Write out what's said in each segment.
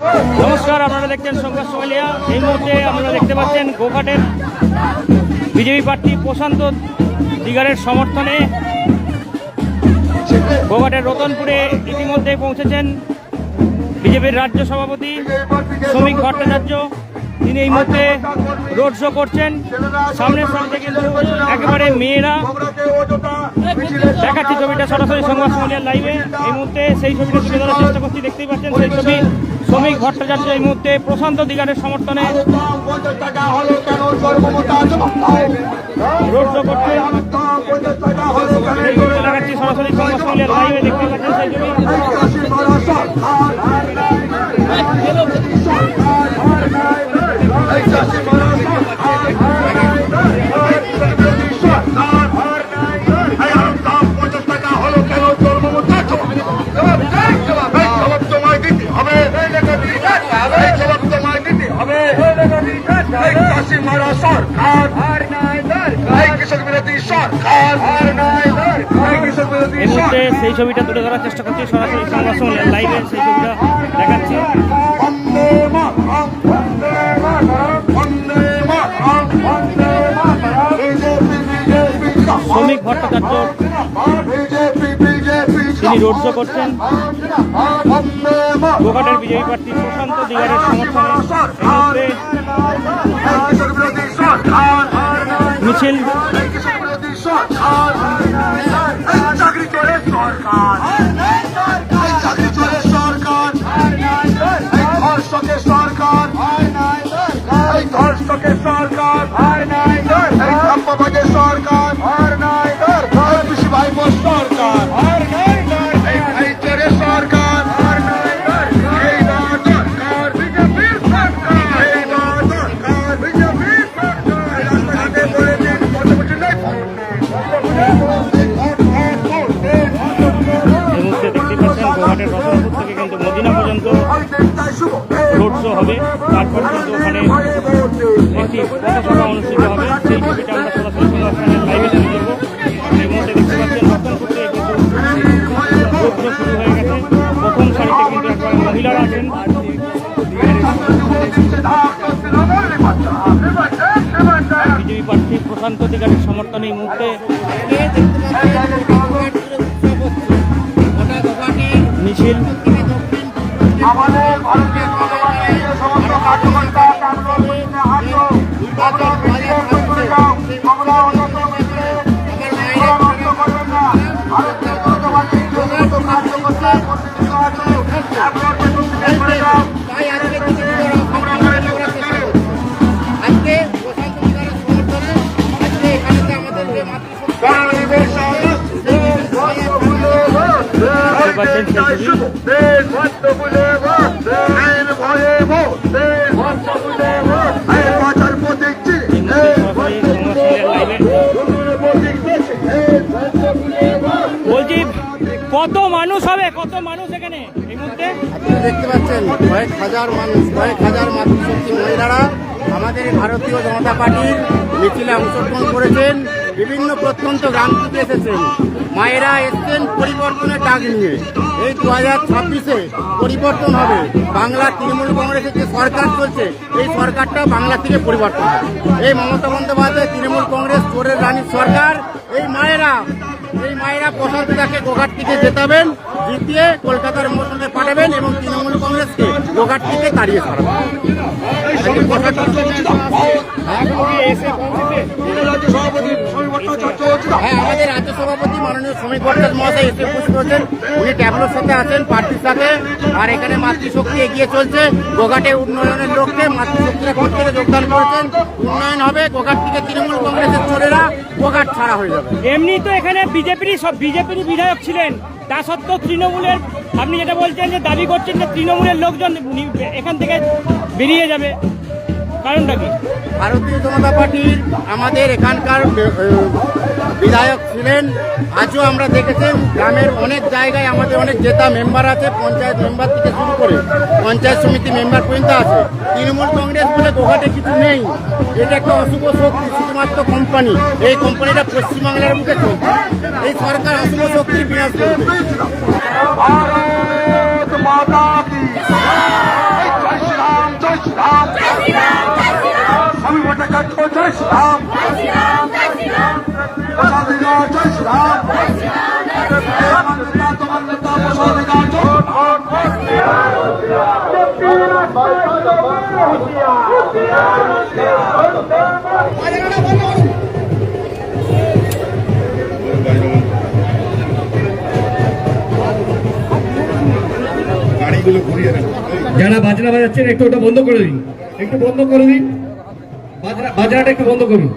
নমস্কার, আপনারা দেখছেন সংবাদ সোমালিয়া। এই মুহূর্তে আপনারা দেখতে পাচ্ছেন গোঘাটের বিজেপি প্রার্থী প্রশান্ত দিগারের সমর্থনে গোঘাটের রতনপুরে ইতিমধ্যে পৌঁছেছেন বিজেপির রাজ্য সভাপতি শ্রমিক ভট্টাচার্য। তিনি এই মুহূর্তে রোড শো করছেন। সামনের সামনে কিন্তু একেবারে মেয়েরা, দেখাচ্ছি ছবিটা সরাসরি সংবাদ সোমালিয়ার লাইভে। এই মুহূর্তে সেই ছবিটা তুলে ধরার চেষ্টা করছি। দেখতেই পাচ্ছেন সেই ছবি। শ্রমিক ভট্টাচার্য এই মুহূর্তে প্রশান্ত দিগারের সমর্থনে রোড শো করছেন। দেখাচ্ছি সরাসরি সংবাদ সোমালিয়ার লাইভে। দেখতেই পাচ্ছেন সেই ছবি। সেই ছবিটা তুলে ধরার চেষ্টা করছি সরাসরি সংবাদ সোমালিয়ার লাইভে। সেই ছবিটা দেখাচ্ছি। শ্রমিক ভট্টাচার্য তিনি রোড শো করছেন গোঘাটের বিজেপি প্রার্থী প্রশান্ত দিগারের সমর্থনে। মিছিল রোড শো হবে। তারপর কিন্তু ওখানে একটি পথসভা অনুষ্ঠিত হবে। সেই ছবিটা আমরা সরাসরি লাইভে তুলে ধরবো। এই মুহূর্তে দেখতে পাচ্ছেন রতনপুর থেকে কিন্তু রোড শো শুরু হয়ে গেছে। প্রথম সারিতে কিন্তু একবার মহিলারা আছেন। বিজেপি প্রার্থী প্রশান্ত দিগারের সমর্থনে এই মুহূর্তে মিছিল। বলছি কত মানুষ হবে, কত মানুষ এখানে এই মুহূর্তে দেখতে পাচ্ছেন? কয়েক হাজার মানুষ, কয়েক হাজার মাতৃশক্তি মহিলারা আমাদের ভারতীয় জনতা পার্টির মিছিলে অংশগ্রহণ করেছেন। বিভিন্ন প্রত্যন্ত গ্রাম থেকে এসেছেন। মায়েরা এসছেন পরিবর্তনের ডাক নিয়ে। এই 2026-এ পরিবর্তন হবে। বাংলা তৃণমূল কংগ্রেসের যে সরকার চলছে, এই সরকারটা বাংলা থেকে পরিবর্তন হবে। এই মমতা বন্দ্যোপাধ্যায় তৃণমূল কংগ্রেস চোরের রানীর সরকার। এই মায়েরা প্রশান্ত দাকে গোঘাট থেকে জেতাবেন, জিতিয়ে কলকাতার মৌসুমে পাঠাবেন এবং তৃণমূল কংগ্রেসকে গোঘাট থেকে তাড়িয়ে সরাবেন। হ্যাঁ, আমাদের রাজ্য সভাপতি মাননীয় শ্রমিক ভট্টাচার্য মহাশয় এসে উপস্থিত হয়েছেন। উনি ট্যাবলোর সাথে আছেন, পার্টির সাথে। আর এখানে মাতৃশক্তি এগিয়ে চলছে। গোঘাটে উন্নয়নের লক্ষ্যে মাতৃশক্তিরা প্রত্যেকে যোগদান করেছেন। উন্নয়ন হবে। গোঘাট থেকে তৃণমূল কংগ্রেসের চোরেরা গোঘাট ছাড়া হয়ে যাবে। এমনি তো এখানে বিজেপির বিধায়ক ছিলেন, তা সত্ত্বেও তৃণমূলের, আপনি যেটা বলছেন যে দাবি করছেন যে তৃণমূলের লোকজন এখান থেকে বেরিয়ে যাবে, কারণটা কি? ভারতীয় জনতা পার্টির আমাদের এখানকার বিধায়ক ছিলেন। আজও আমরা দেখেছেন গ্রামের অনেক জায়গায় আমাদের অনেক জেতা মেম্বার আছে। পঞ্চায়েত মেম্বার থেকে শুরু করে পঞ্চায়েত সমিতি মেম্বার পর্যন্ত আছে। তৃণমূল কংগ্রেস বলে গোঘাটে কিছু নেই। এটা একটা অশুভ শক্তি, শুধুমাত্র কোম্পানি। এই কোম্পানিটা পশ্চিমবাংলার মুখে চলছে। এই সরকার অশুভ শক্তির বিনাশ করবে। যারা বাজনা বাজাচ্ছেন একটু ওটা বন্ধ করে দিন, একটু বন্ধ করে দিন, বাজনাটা একটু বন্ধ করুন,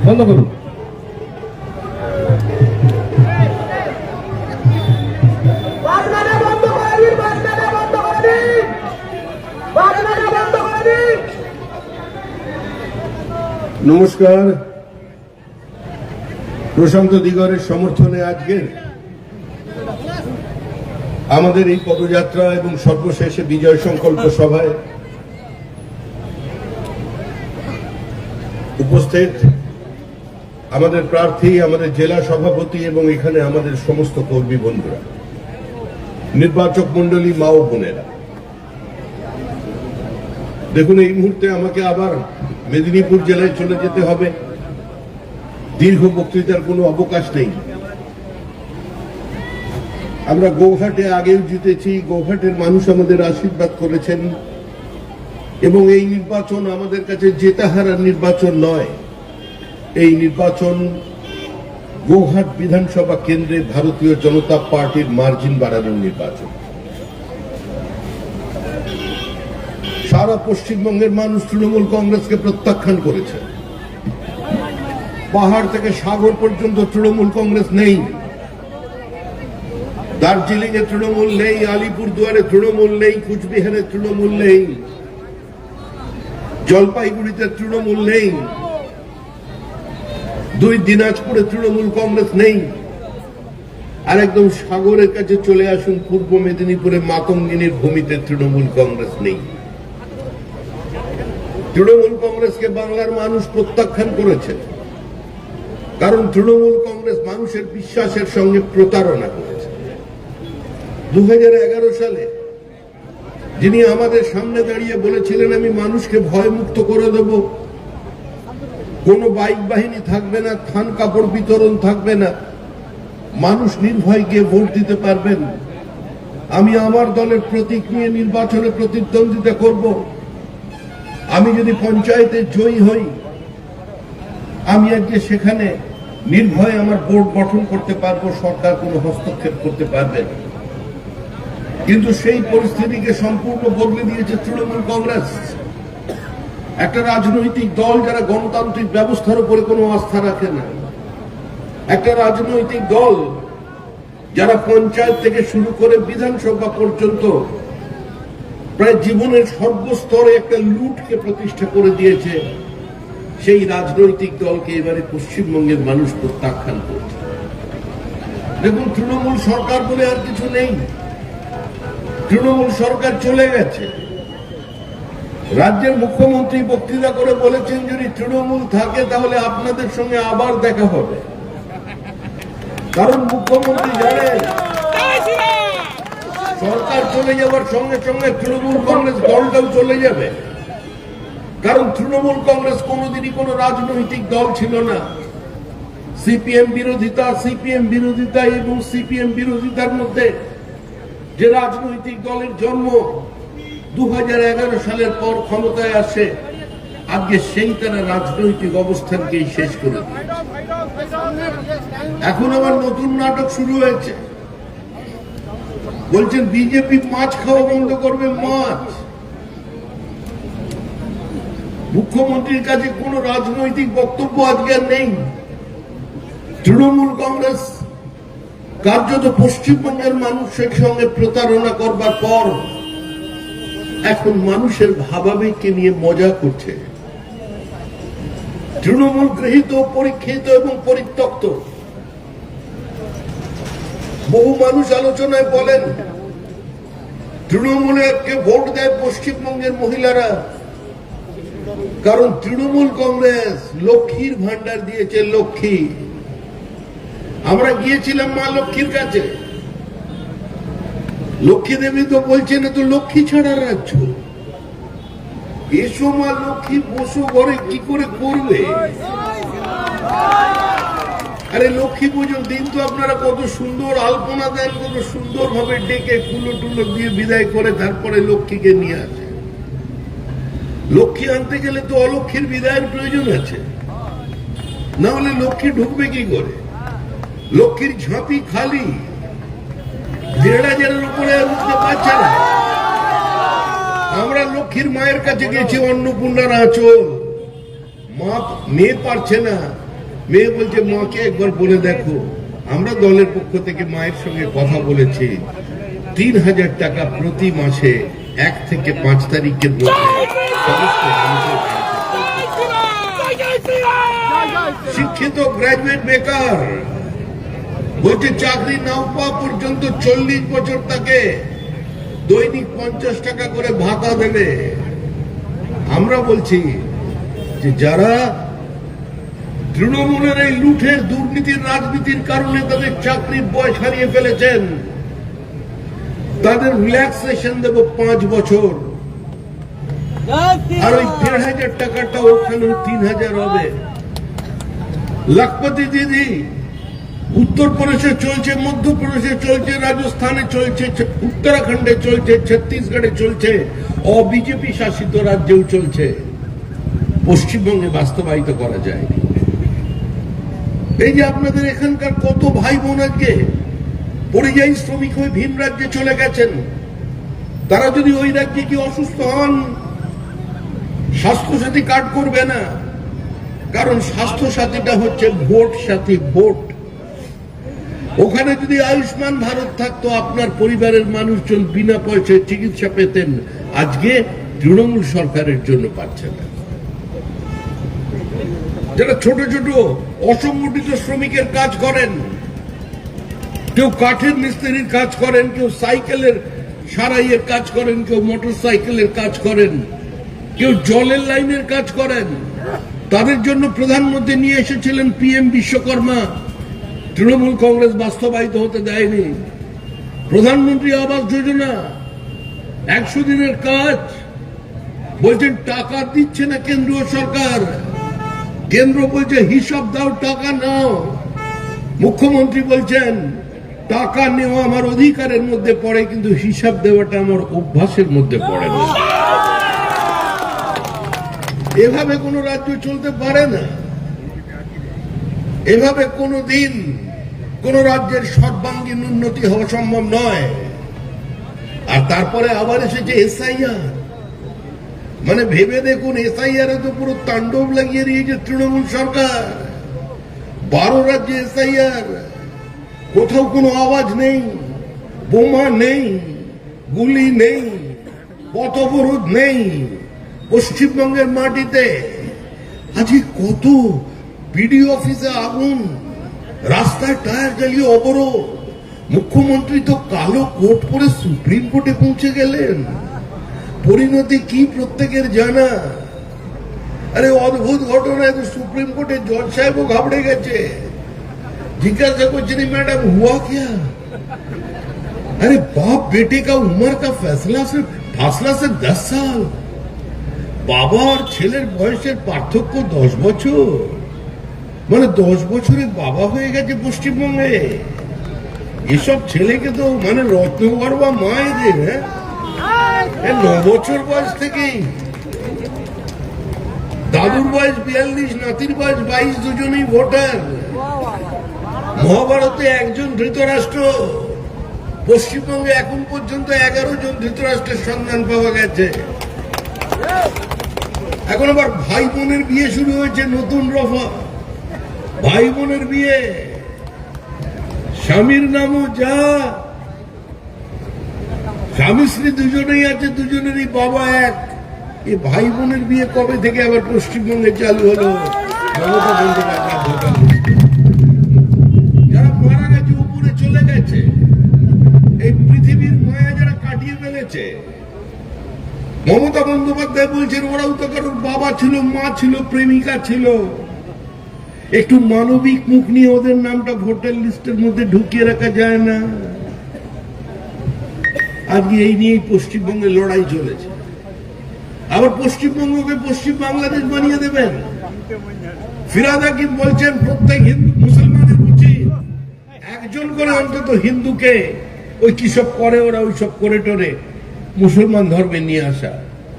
বন্ধ করুন। নমস্কার। প্রশান্ত দিগরের সমর্থনে আজকের আমাদের এই পদযাত্রা এবং সর্বশেষে বিজয় সংকল্প সভায় উপস্থিত আমাদের প্রার্থী, আমাদের জেলা সভাপতি এবং এখানে আমাদের সমস্ত কর্মী বন্ধুরা, নির্বাচক মন্ডলী, মা ও বোনেরা, দেখুন এই মুহূর্তে আমাকে আবার মেদিনীপুর জেলায় চলে যেতে হবে। দীর্ঘ বক্তৃতার কোনো অবকাশ নেই। আমরা গৌহাটে আগেও জিতেছি, গৌহাটের মানুষ আমাদের আশীর্বাদ করেছেন এবং এই নির্বাচন আমাদের কাছে জেতা হারার নির্বাচন নয়। এই নির্বাচন গৌহাট বিধানসভা কেন্দ্রে ভারতীয় জনতা পার্টির মার্জিন বাড়ানোর নির্বাচন। সারা পশ্চিমবঙ্গের মানুষ তৃণমূল কংগ্রেসকে প্রত্যাখ্যান করেছে। পাহাড় থেকে সাগর পর্যন্ত তৃণমূল কংগ্রেস নেই। দার্জিলিং এ তৃণমূল নেই, আলিপুরদুয়ারে তৃণমূল নেই, কুচবিহারে তৃণমূল নেই, জলপাইগুড়িতে তৃণমূল নেই, 2 দিনাজপুরে তৃণমূল কংগ্রেস নেই। আর একদম সাগরের কাছে চলে আসুন, পূর্ব মেদিনীপুরে মাতঙ্গিনীর ভূমিতে তৃণমূল কংগ্রেস নেই। তৃণমূল কংগ্রেসকে বাংলার মানুষ প্রত্যাখ্যান করেছে, কারণ তৃণমূল কংগ্রেস মানুষের বিশ্বাসের সঙ্গে প্রতারণা করেছে। 2011 সালে যিনি আমাদের সামনে দাঁড়িয়ে বলেছিলেন, আমি মানুষকে ভয়মুক্ত করে দেব, কোনো বাইক বাহিনী থাকবে না, থান কাপড় বিতরণ থাকবে না, মানুষ নির্ভয় গিয়ে ভোট দিতে পারবেন, আমি আমার দলের প্রতীক নিয়ে নির্বাচনে প্রতিদ্বন্দ্বিতা করব, আমি যদি পঞ্চায়েতে জয়ী হই আমি আজকে সেখানে নির্ভয়ে আমার বোর্ড গঠন করতে পারবো, সরকার কোনো হস্তক্ষেপ করতে পারবে না। কিন্তু সেই পরিস্থিতিকে সম্পূর্ণ বদলে দিয়েছে তৃণমূল কংগ্রেস। একটা রাজনৈতিক দল যারা গণতান্ত্রিক ব্যবস্থার উপরে কোনো আস্থা রাখে না, একটা রাজনৈতিক দল যারা পঞ্চায়েত থেকে শুরু করে বিধানসভা পর্যন্ত প্রায় জীবনের সর্বস্তরে একটা লুটকে প্রতিষ্ঠা করে দিয়েছে, সেই রাজনৈতিক দলকে এবারে পশ্চিমবঙ্গের মানুষ প্রত্যাখ্যান করছে। দেখুন, তৃণমূল সরকার বলে আর কিছু নেই। তৃণমূল সরকার চলে গেছে। রাজ্যের মুখ্যমন্ত্রী বক্তৃতা করে বলেছেন, যদি তৃণমূল থাকে তাহলে আপনাদের সঙ্গে আবার দেখা হবে। কারণ মুখ্যমন্ত্রী জানেন সরকার চলে যাওয়ার সঙ্গে সঙ্গে তৃণমূল কংগ্রেস দলটাও চলে যাবে। কারণ তৃণমূল কংগ্রেস কোনোদিনই কোনো রাজনৈতিক দল ছিল না। সিপিএম বিরোধিতা এবং সিপিএম বিরোধিতার মধ্যে যে রাজনৈতিক দলের জন্ম 2011 সালের পর ক্ষমতায় আসে, আজকে সেই তারা রাজনৈতিক অবস্থানকেই শেষ করে দিয়েছে। এখন আবার নতুন নাটক শুরু হয়েছে, বলছেন বিজেপি মাছ খাওয়া বন্ধ করবে। মাছ, মুখ্যমন্ত্রীর কাছে কোনো রাজনৈতিক বক্তব্য আজকে আর নেই। তৃণমূল কংগ্রেস কার্যত পশ্চিমবঙ্গের মানুষের সঙ্গে প্রতারণা করবার পর এখন মানুষের ভাবাবেগকে নিয়ে মজা করছে। তৃণমূল গৃহীত, পরীক্ষিত এবং পরিত্যক্ত। বহু মানুষ আলোচনায় বলেন তৃণমূলকে ভোট দেয় পশ্চিমবঙ্গের মহিলারা, কারণ তৃণমূল কংগ্রেস লক্ষ্মীর ভান্ডার দিয়েছে। লক্ষ্মী, আমরা গিয়েছিলাম মা লক্ষ্মীর কাছে, লক্ষ্মী দেবী তো বলছেন তো লক্ষ্মী ছাড়া রাজ্য, এসো মা লক্ষ্মী, বসো ঘরে, কি করে করবে? আরে লক্ষ্মী পুজোর দিন তো আপনারা কত সুন্দর আলপনা দেন, কত সুন্দর ভাবে ডেকে কুলো টুলো দিয়ে বিদায় করে তারপরে লক্ষ্মীকে নিয়ে আসে। লক্ষ্মী আনতে গেলে তো অলক্ষ্মীর বিদায়ের প্রয়োজন আছে, না হলে লক্ষ্মী ঢুকবে কি করে? লক্ষ্মীর ঝাঁপি খালি, ১,৫০০ উপরে উঠতে পারছে না। আমরা লক্ষ্মীর মায়ের কাছে গেছি, অন্নপূর্ণার আঁচল, মা মেয়ে পারছে না। মেয়ে বলছে মাকে একবার বলে দেখো। আমরা দলের পক্ষ থেকে মায়ের সঙ্গে কথা বলেছি, ৩,০০০ টাকা প্রতি মাসে ১ থেকে ৫ তারিখের মধ্যে সমস্ত মানুষের শিক্ষিত গ্রাজুয়েট বেকার বলছে চাকরি নাও পাওয়া পর্যন্ত ৪০ বছর তাকে দৈনিক ৫০ টাকা করে ভাতা দেবে। আমরা বলছি যে যারা তৃণমূলের এই লুঠের দুর্নীতির রাজনীতির কারণে তাদের চাকরির বয়স হারিয়ে ফেলেছেন, তাদের রিল্যাক্সেশন দেব ৫ বছর, আর ওই ১,৫০০ টাকাটা ওখানে ৩,০০০ হবে। লাখপতি দিদি উত্তরপ্রদেশে চলছে, মধ্যপ্রদেশে চলছে, রাজস্থানে চলছে, উত্তরাখণ্ডে চলছে, ছত্তিশগড়ে চলছে, অবিজেপি শাসিত রাজ্যেও চলছে। পশ্চিমবঙ্গে বাস্তবায়িত করা যায়। এই যে আপনাদের এখানকার কত ভাই বোন আজকে পরিযায়ী শ্রমিক হয়ে ভিন রাজ্যে চলে গেছেন, তারা যদি ওই রাজ্যে কি অসুস্থ হন, স্বাস্থ্যসাথী কার্ড করবে না, কারণ স্বাস্থ্যসাথীটা হচ্ছে ভোট সাথী, ভোট। ওখানে যদি আয়ুষ্মান ভারত থাকতো, আপনার পরিবারের মানুষজন বিনা পয়সায় চিকিৎসা পেতেন। আজকে তৃণমূল সরকারের জন্য পাচ্ছে না। যারা ছোট ছোট অসংগঠিত শ্রমিকের কাজ করেন, কেউ কাঠের মিস্ত্রির কাজ করেন, কেউ সাইকেলের সারাইয়ের কাজ করেন, কেউ মোটর সাইকেলের কাজ করেন, কেউ জলের লাইনের কাজ করেন, তাদের জন্য প্রধানমন্ত্রী নিয়ে এসেছিলেন PM বিশ্বকর্মা। তৃণমূল কংগ্রেস বাস্তবায়িত হতে দেয়নি। প্রধানমন্ত্রী আবাস যোজনা 100 দিনের কাজ, বলছেন টাকা দিচ্ছে না কেন্দ্রীয় সরকার। কেন্দ্র বলছে হিসাব দাও, টাকা নাও। মুখ্যমন্ত্রী বলছেন টাকা নেওয়া আমার অধিকারের মধ্যে পড়ে, কিন্তু হিসাব দেওয়াটা আমার অভ্যাসের মধ্যে পড়ে না। এভাবে কোন রাজ্য চলতে পারে না। এভাবে কোনদিন কোন রাজ্যের সর্বাঙ্গীন উন্নতি হওয়া সম্ভব নয়। আর তারপরে আবার এসেছে SIR। মানে ভেবে দেখুন, SIR এ তো পুরো তাণ্ডব লাগিয়ে দিয়েছে তৃণমূল সরকার। 12 রাজ্যে SIR, কোথাও কোনো আওয়াজ নেই, বোমা নেই, গুলি নেই, পথ অবরোধ নেই। পশ্চিমবঙ্গের মাটিতে আজকে কত BDO অফিসে আগুন, রাস্তায় টায়ার জ্বালিয়ে অবরোধ। মুখ্যমন্ত্রী তো কালো কোট পরে সুপ্রিম কোর্টে পৌঁছে গেলেন। পরিণতি কি প্রত্যেকের জানা। আরে অদ্ভুত ঘটনায় তো সুপ্রিম কোর্টের জজ সাহেবও ঘাবড়ে গেছে। जिज्ञासा करছেন मैडम हुआ क्या? अरे बाप बेटे का उम्र का फासला से 10 साल, বাবা আর ছেলের বয়সের পার্থক্য 10 বছর। মানে 10 বছরে বাবা হয়ে গেছে পশ্চিমবঙ্গে। এসব ছেলেকে তো মানে রত্নগর্ভা মায়েদের 9 বছর বয়স থেকেই। দাদুর বয়স 42, নাতির বয়স 22, দুজনেই ভোটার। মহাভারতে একজন ধৃতরাষ্ট্র, পশ্চিমবঙ্গে এখন পর্যন্ত 11 জন ধৃতরাষ্ট্রের সন্ধান পাওয়া গেছে। এখন আবার ভাই বোনের বিয়ে শুরু হয়েছে, নতুন রফা ভাই বোনের বিয়ে। স্বামীর নামও যা, স্বামী স্ত্রী দুজনেই আছে, দুজনেরই বাবা এক। এই ভাই বোনের বিয়ে কবে থেকে আবার পশ্চিমবঙ্গে চালু হলো? মমতা বন্দ্যোপাধ্যায় যারা মারা গেছে, উপরে চলে গেছে, এই পৃথিবীর মায়া যারা কাটিয়ে ফেলেছে। মমতা বন্দ্যোপাধ্যায় বলছেন ওরাও তো কারোর বাবা ছিল, মা ছিল, প্রেমিকা ছিল। একটু মানবিক মুখ নিয়ে ওদের নামটা ভোটার লিস্টের মধ্যে ঢুকিয়ে রাখা যায় না? আজকে এই নিয়েই পশ্চিমবঙ্গে লড়াই চলেছে। আবার পশ্চিমবঙ্গকে পশ্চিম বাংলাদেশ বানিয়ে দেবেন। ফিরহাদ হাকিম বলছেন প্রত্যেক হিন্দু মুসলমানের একজন করে অন্তত হিন্দুকে ওই কি সব করে ওরা ওই সব করে টরে মুসলমান ধর্মে নিয়ে আসা,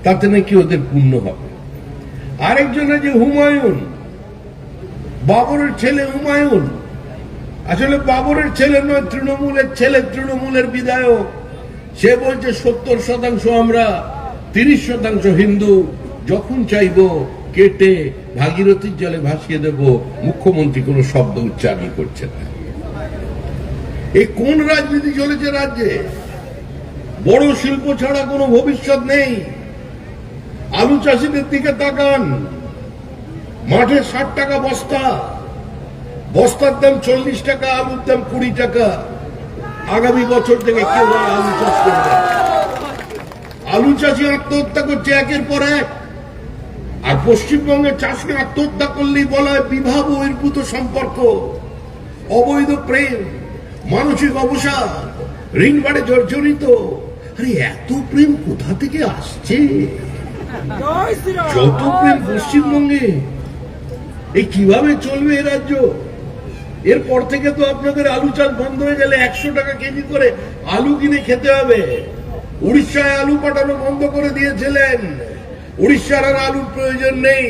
তাতে নাকি ওদের পুণ্য হবে। আরেকজনে যে হুমায়ুন, বাবরের ছেলে হুমায়ুন, আসলে বাবরের ছেলে নয়, তৃণমূলের ছেলে, তৃণমূলের বিধায়ক। সে বলছে 70% আমরা, 30% হিন্দু, যখন চাইব কেটে ভাগীরথীর জলে ভাসিয়ে দেব। মুখ্যমন্ত্রী কোনো শব্দ উচ্চারণ করছে না। এই কোন রাজনীতি চলেছে রাজ্যে? বড় শিল্প ছাড়া কোনো ভবিষ্যৎ নেই। আলু চাষিদের দিকে তাকান, মাঠে 60 টাকা বস্তা, বস্তার দাম 40 টাকা, আলুর দাম 20 টাকা। আগামী বছর থেকে কেউ আর আলু চাষ করবে? আলু চাষি আত্মহত্যা করছে একের পর এক। আর পশ্চিমবঙ্গে চাষি আত্মহত্যা করলেই বলা হয় বিবাহ বহির্ভূত সম্পর্ক, অবৈধ প্রেম, মানসিক অবসাদ, ঋণভারে জর্জরিত। আরে এত প্রেম কোথা থেকে আসছে? যত প্রেম পশ্চিমবঙ্গে, এই কিভাবে চলবে এ রাজ্য? এরপর থেকে তো আপনাদের আলু চাষ বন্ধ হয়ে গেলে 100 টাকা কেজি করে আলু কিনে খেতে হবে। উড়িষ্যায় আলু পাঠানো বন্ধ করে দিয়েছিলেন। উড়িষ্যার আর আলুর প্রয়োজন নেই।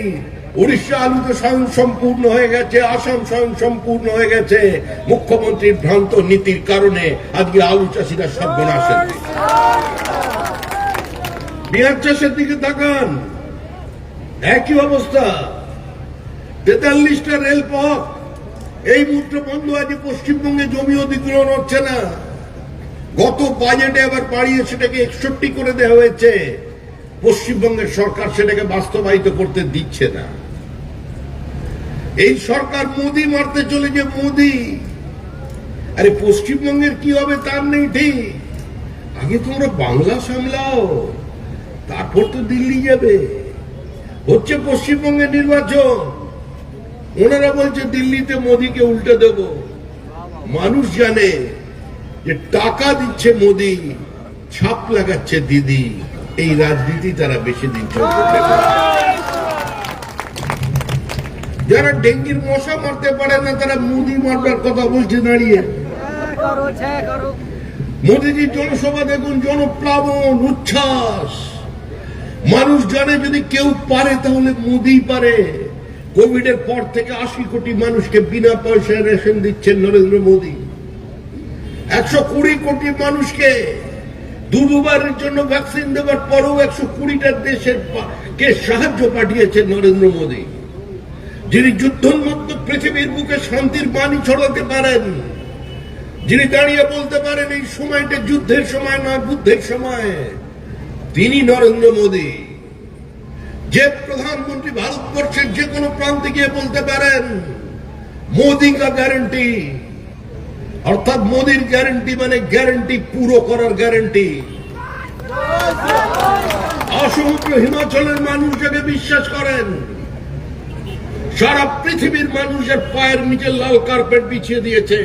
উড়িষ্যা আলুতে স্বয়ং সম্পূর্ণ হয়ে গেছে, আসাম স্বয়ং সম্পূর্ণ হয়ে গেছে। মুখ্যমন্ত্রীর ভ্রান্ত নীতির কারণে আজকে আলু চাষিরা সর্বনাশ হচ্ছে। পেঁয়াজ চাষের দিকে তাকান, একই অবস্থা। 43টা রেলপথ এই মুহূর্তে বন্ধ আছে। পশ্চিমবঙ্গে জমি অধিগ্রহণ হচ্ছে না। গত বাজেটে আবার বাড়িয়ে সেটাকে 61 করে দেওয়া হয়েছে। পশ্চিমবঙ্গের সরকার সেটাকে বাস্তবায়িত করতে দিচ্ছে না। এই সরকার মোদি মারতে চলেছে, মোদি। আরে পশ্চিমবঙ্গের কি হবে তার নেই ঠিক। আগে তোমরা বাংলা সামলাও, তারপর তো দিল্লি যাবে। হচ্ছে পশ্চিমবঙ্গের নির্বাচন, ওনারা বলছে দিল্লিতে মোদিকে উল্টে দেব। মানুষ জানে যে টাকা দিচ্ছে মোদি, ছাপ লাগাচ্ছে দিদি। এই রাজনীতি তারা বেশি দিন চলতে দেবে। যারা ডেঙ্গির মশা মারতে পারে না তারা মোদি মারবার কথা বলছে দাঁড়িয়ে। মোদিজির জনসভা দেখুন, জনপ্লাবন, উচ্ছ্বাস। মানুষ জানে যদি কেউ পারে তাহলে মোদি পারে। কোভিডের পর থেকে 80 কোটি মানুষকে বিনা পয়সায় রেশন দিচ্ছেন নরেন্দ্র মোদী। 120 কোটি মানুষকে দুবারের জন্য ভ্যাকসিন দেওয়ার পরেও 120টা দেশের কে সাহায্য পাঠিয়েছেন নরেন্দ্র মোদী, যিনি যুদ্ধোন্মত্ত পৃথিবীর বুকে শান্তির বাণী ছড়াতে পারেন, যিনি দাঁড়িয়ে বলতে পারেন এই সময়টা যুদ্ধের সময় নয়, বুদ্ধের সময়। তিনি নরেন্দ্র মোদী। যে প্রধানমন্ত্রী ভারতবর্ষের যে কোনো প্রান্তে গিয়ে বলতে পারেন মোদি কা গ্যারান্টি, অর্থাৎ মোদির গ্যারান্টি মানে গ্যারান্টি পুরো করার গ্যারান্টি। অসমুদ্র হিমাচলের মানুষ যাকে বিশ্বাস করেন, সারা পৃথিবীর মানুষের পায়ের নিচে লাল কার্পেট বিছিয়ে দিয়েছে।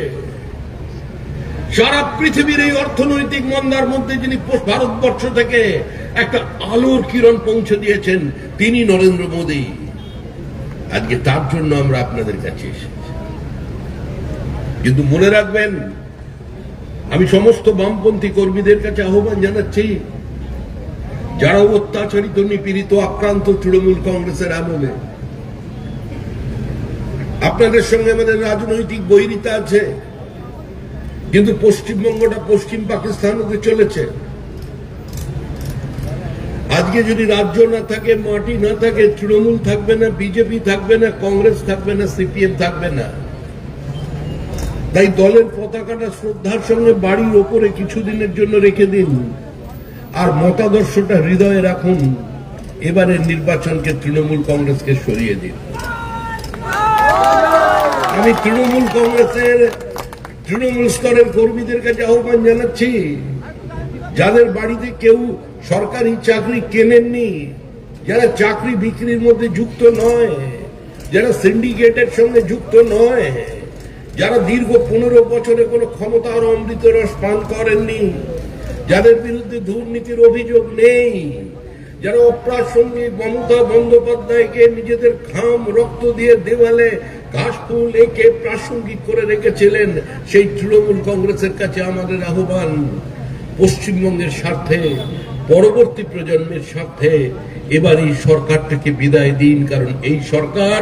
সারা পৃথিবীর এই অর্থনৈতিক মন্দার মধ্যে যিনি ভারতবর্ষ থেকে একটা আলোর কিরণ পৌঁছে দিয়েছেন, তিনি নরেন্দ্র মোদী। আজকে তার জন্য আমরা আপনাদের কাছে এসেছি। কিন্তু মনে রাখবেন, আমি সমস্ত বামপন্থী কর্মীদের কাছে আহ্বান জানাচ্ছি, যারা অত্যাচারিত, নিপীড়িত, আক্রান্ত তৃণমূল কংগ্রেসের আমলে, আপনাদের সঙ্গে আমাদের রাজনৈতিক বৈরিতা আছে, কিন্তু পশ্চিমবঙ্গটা পশ্চিম পাকিস্তান হতে চলেছে। আজকে যদি রাজ্য না থাকে, মাটি না থাকে, তৃণমূল থাকবে না, বিজেপি থাকবে না, কংগ্রেস থাকবে না, সিপিএম থাকবে না। তাই দলের পতাকাটা শ্রদ্ধার সঙ্গে বাড়ির ওপরে কিছুদিনের জন্য রেখে দিন, আর মতাদর্শটা হৃদয়ে রাখুন। এবারের নির্বাচনকে তৃণমূল কংগ্রেসকে সরিয়ে দিন। আমি তৃণমূল কংগ্রেসের তৃণমূল স্তরের কর্মীদের কাছে আহ্বান জানাচ্ছি, যাদের বাড়িতে কেউ সরকারি চাকরি কেনেননি, যারা চাকরি বিক্রির মধ্যে যুক্ত নয়, যারা সিন্ডিকেটের সঙ্গে যুক্ত নয়, যারা দীর্ঘ 15 বছরে কোনো ক্ষমতার অমৃত রস পান করেননি, যাদের বিরুদ্ধে দুর্নীতির অভিযোগ নেই, যারা অপ্রাসঙ্গিক মমতা বন্দ্যোপাধ্যায়কে নিজেদের ঘাম রক্ত দিয়ে দেওয়ালে কাশফুল একে প্রাসঙ্গিক করে রেখেছিলেন। সেই তৃণমূল কংগ্রেসের কাছে আমাদের আহ্বান, পশ্চিমবঙ্গের স্বার্থে, পরবর্তী প্রজন্মের স্বার্থে এবার এই সরকারটাকে বিদায় দিন। কারণ এই সরকার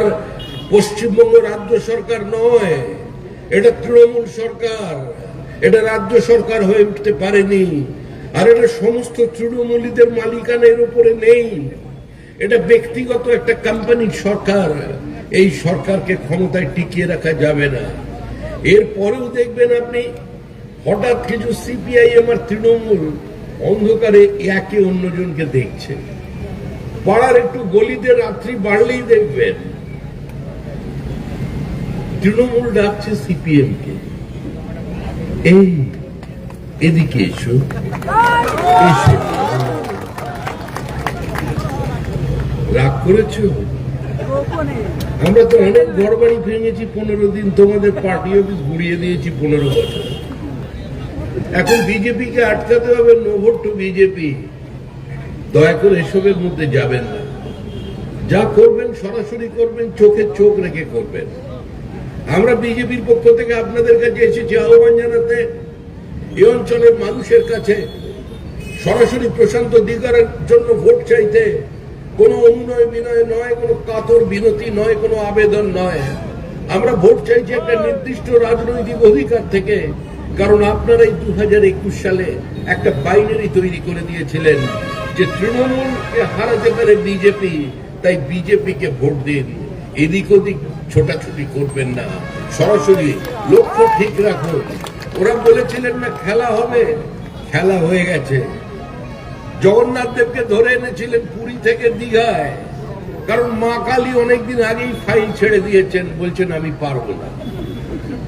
পশ্চিমবঙ্গ রাজ্য সরকার নয়, এটা তৃণমূল সরকার, এটা রাজ্য সরকার হয়ে উঠতে পারেনি। আর এটা সমস্ত তৃণমূলীদের মালিকানার উপরে নেই, এটা ব্যক্তিগত একটা কোম্পানির সরকার। এই সরকারকে ক্ষমতায় টিকিয়ে রাখা যাবে না। এরপরেও দেখবেন আপনি হঠাৎ কিছু সিপিআইএম আর তৃণমূল অন্ধকারে একে অন্যজনকে দেখছে। পাড়ার একটু গলিতে রাত্রি বাড়লেই দেখবেন তৃণমূল ডাকছে সিপিএম কে, এই এদিকে এসো, এসো। রাগ করেছো? আমরা তো অনেক ঘর বাড়ি ভেঙেছি 15 দিন, তোমাদের পার্টি অফিস ঘুরিয়ে দিয়েছি 15 বছর। এখন বিজেপি কে আটকাতে হবে, নো ভোট টু বিজেপি। দয়া করে এসবের মধ্যে যাবেন না। যা করবেন সরাসরি করবেন, চোখে চোখ রেখে করবেন। আমরা বিজেপির পক্ষ থেকে আপনাদের কাছে এসেছি আহ্বান জানাতে, এই অঞ্চলের মানুষের কাছে সরাসরি প্রশান্ত দিগারের জন্য ভোট চাইতে। কোনো অনুনয় বিনয় নয়, কোনো কাতর বিনতি নয়, কোনো আবেদন নয়। আমরা ভোট চাইছি একটা নির্দিষ্ট রাজনৈতিক অধিকার থেকে। কারণ আপনারা এই 2021 সালে একটা বাইনারি তৈরি করে দিয়েছিলেন যে তৃণমূলকে হারাতে পারে বিজেপি, তাই বিজেপিকে ভোট দিন। এদিক ওদিক ছোটাছুটি করবেন না, সরাসরি লক্ষ্য ঠিক রাখুন। ওরা বলেছিলেন না খেলা হবে, খেলা হয়ে গেছে। জগন্নাথ দেবকে ধরে এনেছিলেন পুরী থেকে দীঘায়, কারণ মা কালী অনেকদিন আগেই ফাইল ছেড়ে দিয়েছেন, বলছেন আমি পারবো না।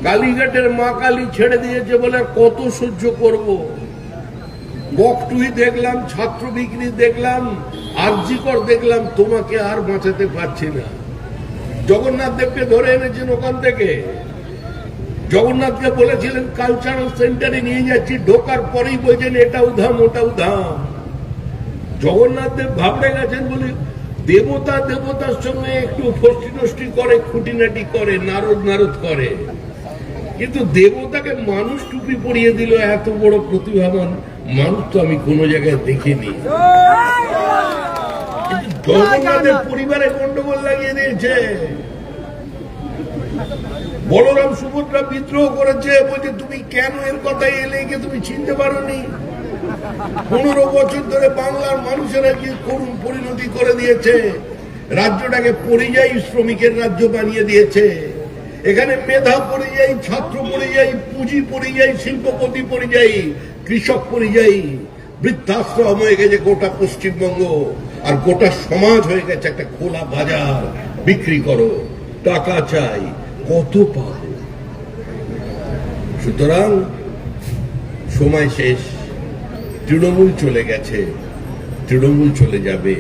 কালীঘাটের মা কালী ছেড়ে দিয়েছে বলে কত সহ্য করব। বকটুই দেখলাম, ছাত্র বিক্রি দেখলাম, আরজিকর দেখলাম, তোমাকে আর বাঁচাতে পারছি না। জগন্নাথ দেবকে ধরে এনেছেন ওখান থেকে। জগন্নাথকে বলেছিলেন কালচারাল সেন্টারে নিয়ে যাচ্ছি, ঢোকার পরেই বলছেন এটাও ধাম ওটাও ধাম। জগন্নাথ দেব ভাবড়ে গেছেন বলে দেবতার সঙ্গে একটু ফষ্টি নষ্টি করে, খুঁটিনাটি করে, নারদ করে, কিন্তু দেবতাকে মানুষ টুপি পরিয়ে দিল। এত বড় প্রতিভাবান মানুষ তো আমি কোন জায়গায় দেখিনি। জগন্নাথের পরিবারে গন্ডগোল লাগিয়ে দিয়েছে। বলরাম সুভদ্রা বিদ্রোহ করেছে, বলছে তুমি কেন এর কথাই এলে, তুমি চিনতে পারোনি। 15 বছর ধরে বাংলার মানুষেরা কি করুণ পরিণতি করে দিয়েছে। রাজ্যটাকে পরিযায়ী শ্রমিকের রাজ্য বানিয়ে দিয়েছে। এখানে মেধা পরিযায়ী, ছাত্র পরিযায়ী, পুঁজি পরিযায়ী, শিল্পপতি পরিযায়ী, কৃষক পরিযায়ী, বৃদ্ধাশ্রম হয়ে গেছে গোটা পশ্চিমবঙ্গ। আর গোটা সমাজ হয়ে গেছে একটা খোলা বাজার। বিক্রি করো, টাকা চাই, কত পাবো। সুতরাং সময় শেষ। তৃণমূল চলে গেছে, তৃণমূল চলে যাবে।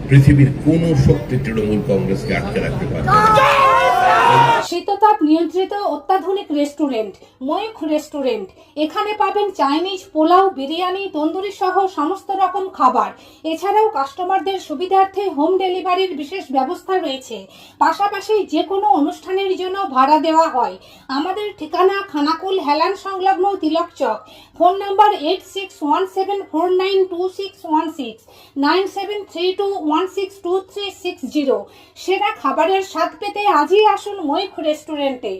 পৃথিবীর কোন শক্তি তৃণমূল কংগ্রেসকে আটকে রাখতে পারবে না। শীততাপ নিয়ন্ত্রিত অত্যাধুনিক রেস্টুরেন্ট ময়ূখ রেস্টুরেন্ট। এখানে পাবেন চাইনিজ, পোলাও, বিরিয়ানি, তন্দুরি সহ সমস্ত রকম খাবার। এছাড়াও কাস্টমারদের সুবিধার্থে হোম ডেলিভারির বিশেষ ব্যবস্থা রয়েছে। পাশাপাশি যে কোনো অনুষ্ঠানের জন্য ভাড়া দেওয়া হয়। আমাদের ঠিকানা খানাকুল হেলান সংলগ্ন তিলক চক। Phone number 8617492616, 9732162360। সেরা খাবারের স্বাদ পেতে আজই আসুন ময়ূখ রেস্টুরেন্টে।